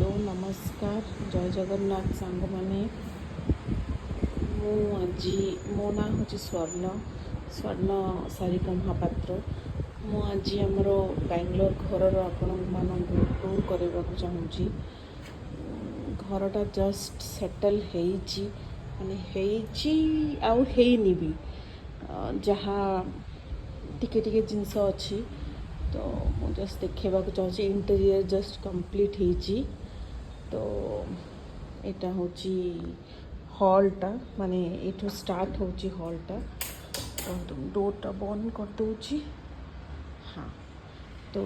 Hello नमस्कार जय जगन्नाथ सांग मैंने आज मो ना हूँ स्वर्ण स्वर्ण सारिका महापात्र मु आज आमर बैंगलोर घर आपण मान टूर करने को चाहूँगी। घरटा जस्ट सेटल माने आउ हेनी भी जहाँ टिके टिके जिनस अच्छी तो मुझे जस्ट देखा चाहूँगी इंटेरियर जस्ट कंप्लीट होती। तो यहाँ हूँ हॉलटा माने ये स्टार्ट होची हॉलटा डोरटा बंद कर दूची। हाँ तो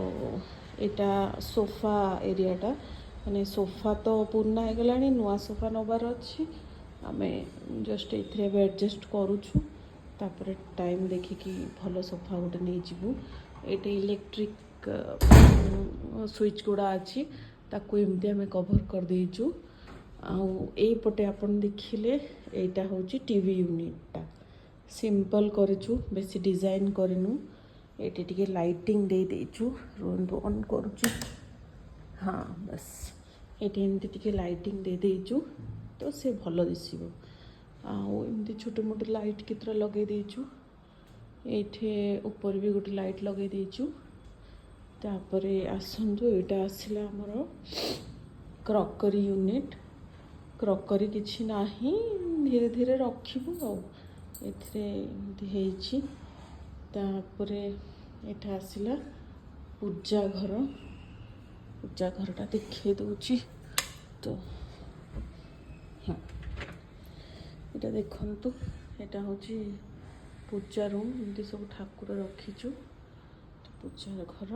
यहाँ सोफा एरियाटा माने सोफा तो पुराना हो गला नुआ सोफा नबार अच्छी आम जस्ट ये एडजस्ट करुचु तापर टाइम देखिकी भल सोफा गोटे नहीं जीवु। ये इलेक्ट्रिक स्विच गुड़ा अच्छी ताकू एमती आम कभर कर देचु। आईपटे आपन देखिले यहाँ हूँ टीवी यूनिटा सिंपल करूँ बेसी डिजाइन करनु ये टिके लाइटिंग दे देचु रुंतु ऑन करुचु। हाँ बस ये एमती टिके लाइटिंग दे देचु तो से भल दिसब। आमती छोटे मोटे लाइट केतरा लगे देचु ये ऊपर भी गोटे लाइट लगे देचु। तापरे आसंतु यहाँ आसला आमर क्रॉकरी यूनिट क्रॉकरी किछि नाही धीरे धीरे रखिबु एमती तापरे एठा आसला पूजा घरटा देखे दूची। तो हाँ यहाँ देखंतु यहाँ हूँ पूजा रूम एमती सब ठाकुर रखीचु तो पूजा घर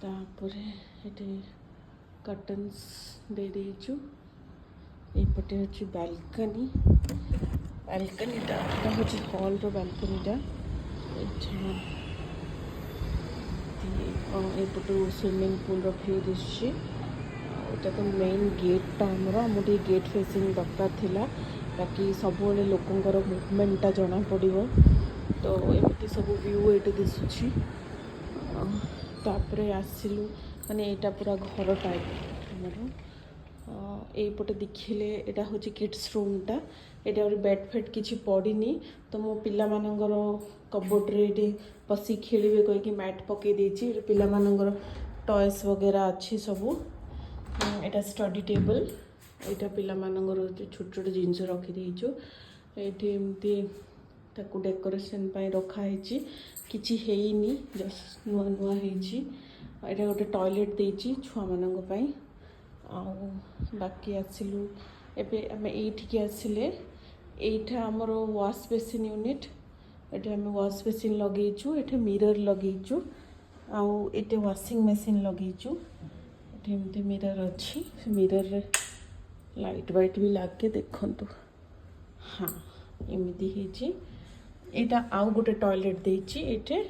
तापरे ये कर्टन्स दे देचु। एपटे हूँ बालकनीटा हूँ हॉल बालकनीटा एपटू स्विमिंग पूल व्यू दिशे। यहाँ तो मेन गेटा आमर गेट फेसिंग दरकार थिला बाकी सब लोकंर मुवमेंटा जना पड़ो तो एमती सब व्यू ये दिशुची। तापरे आसिलु माने यहाँ पूरा घर टाइप आमर एपटे देखिले यहाँ हूँ किड्स रूमटा यहाँ बेड फेड किसी पड़नी तो मो पिला मानकर कबोर्ड्रे ये बसी खेलिए कहीकि मैट पकई देती पिला मानकर टॉयस वगैरह अच्छी सबू। यहाँ स्टडी टेबल यहाँ पिला मानकर छोट छोट जिनस रखीदेचु ये एमती ताकू डेकोरेशन रखाई किसी हैनी जस्ट नुआ नुआ यहाँ गोटे टॉयलेट देची छुआ मानक बाकी आसिलु एबे आम ये आसिले यहाँ आमर वाश बेसिन यूनिट ये आम वाश बेसिन लगेचु ये मिरर लगेचु ये वाशिंग मशीन लगेचु ये एमती मिरर अच्छी मिरर रे लाइट वाइट भी लागे देखंतु। हाँ एमती यहाँ आउ गोटे टॉयलेट देची ये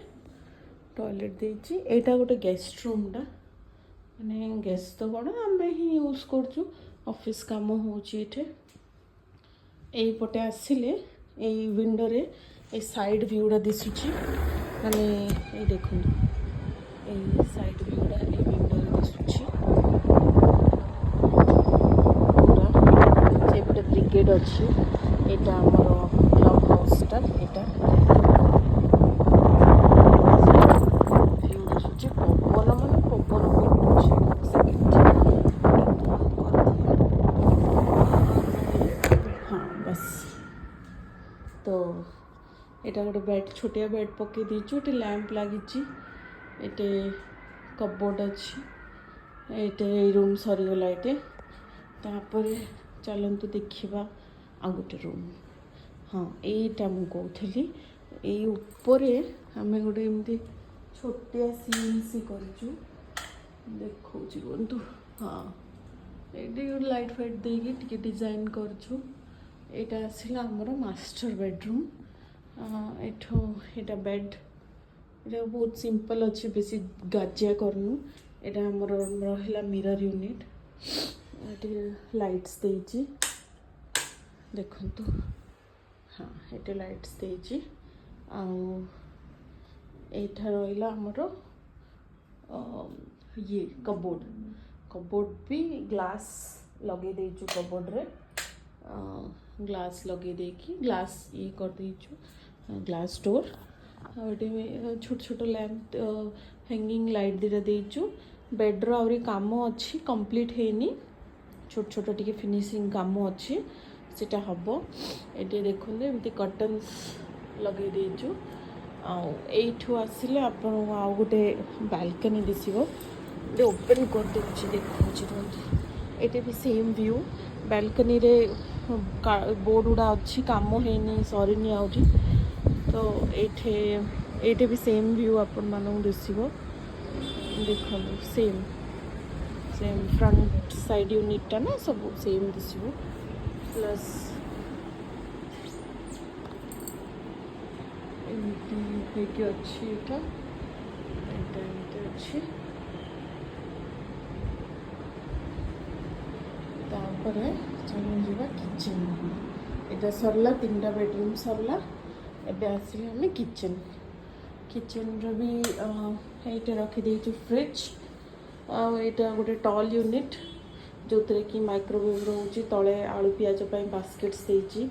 टॉयलेट देची यहाँ गोटे गेस्ट रूमटा माने गेस्ट तो कौन आम ही यूज कर ऑफिस काम होपटे आसिले ये विंडो रे ये साइड व्यूटा दिशुची माने ये देखो ये साइड व्यूटा ये विंडो रे दिशुची पूरा सेपटे ब्रिगेड अच्छी यहाँ आमर क्लब हाउसटा यहाँ तो यहाँ गोटे बेड छोटिया बेड पकई देचु ये लैंप लगी ये कबोर्ड अच्छी ये रूम सरीगला ये तापर चलतु देखा आ गोटे रूम। हाँ यहीटा मुझे कहली ये आम गोटे एमती छोटिया सी करूँ देखु। हाँ ये लाइट फाइट देकी डिजाइन करूँ। यहाँ आसला आमर मास्टर बेडरूम यहाँ बेड यहाँ बहुत सिंपल अच्छी बेसी गाजिया करनु यहाँ आमर रहा मिरर यूनिट ये लाइट्स देची देखंतु। हाँ ये लाइट्स देची यहाँ रहा आमर ये कबोर्ड कबोर्ड भी ग्लास लगे देचु कबोर्ड रे ग्लास लगे देकी ग्लास ये कर देचु ग्लास डोर आटे छोट छोट लैम्प हैंगिंग लाइट दीटा देचु बेड्र आहरी काम अच्छी कंप्लीट हैनी छोट छोट टिके फिनिशिंग काम अच्छी सेटा हम ये देखते एमती कर्टन्स लगे देचु आठू आसिले आपण आउ गोटे बालकनी दिसो ओपन कर दूसरी देखा ये भी सेम व्यू बालकनी रे बोर्ड गुड़ा अच्छी काम है सरीनी आउरी तो ये भी सेम व्यू आपण मानक दिसो देखो सेम सेम फ्रंट साइड यूनिटा ना सब सेम दिसो प्लस एमती अच्छी एटा एमती अच्छी तापरे चलो जीवा किचन एटा सरला 3टा बेडरूम सरला एबे आसिले हमें किचन किचन रो भी एटा रखी देछु फ्रिज एटा गोटे टॉल यूनिट जो कि माइक्रोवेव रोचे तले आलू पियाज बास्केट्स देची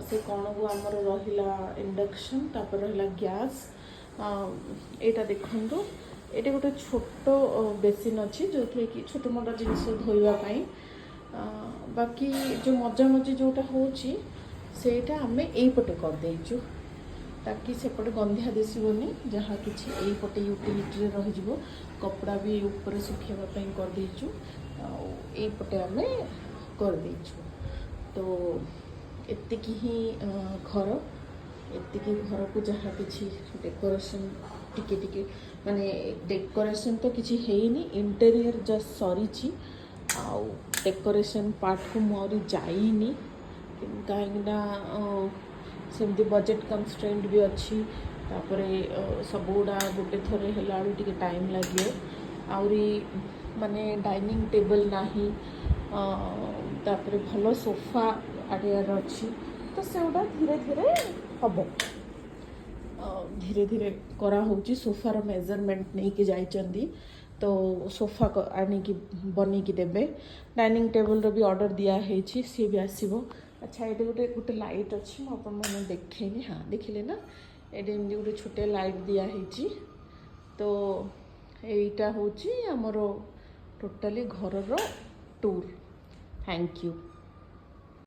से कौन को आमर रहा इंडक्शन तापर रहा गैस यहाँ देखो ये गोटे छोट बेसिन अच्छी जो कि छोट मोटा जिनस धोवाई बाकी जो मजा मजी जोटा होटा आम यपटे करदेचु ताकि सेपटे गंधिया दिशोनी जहाँ किसी यपटे यूटिलिटी रही कपड़ा भी ऊपर सुखापी करदेचु यपटे आम करदेचु तो एतिकी ही घर एतिकी घर को जहाँ किसी डेकोरेशन टिके टिके माने डेकोरेशन तो किसी हैनी इंटेरियर जस्ट सरी आउ डेकोरेशन पार्ट को मोरी जाइनी कहीं सेमती बजेट कंस्ट्रेंट भी अच्छी तापर सब गुड़ा गोटे थर है टाइम लगे आउरी माने डाइनिंग टेबल नाही तापर भल सोफा आड़ियार अच्छी तो से गुड़ा धीरे धीरे हम धीरे धीरे करा होची सोफार मेजरमेंट नहीं कि जाइचंदी तो सोफा आनिकी बनेकी देबे डाइनिंग टेबल रो भी ऑर्डर दिया है सी भी आसीबो अच्छा ये गोटे गोटे लाइट अच्छी मुझे देखेनी हाँ देखिले ना ये गोटे छोटे लाइट दिया है तो यहीटा हूँ आमर टोटाली घर टूर थैंक यू।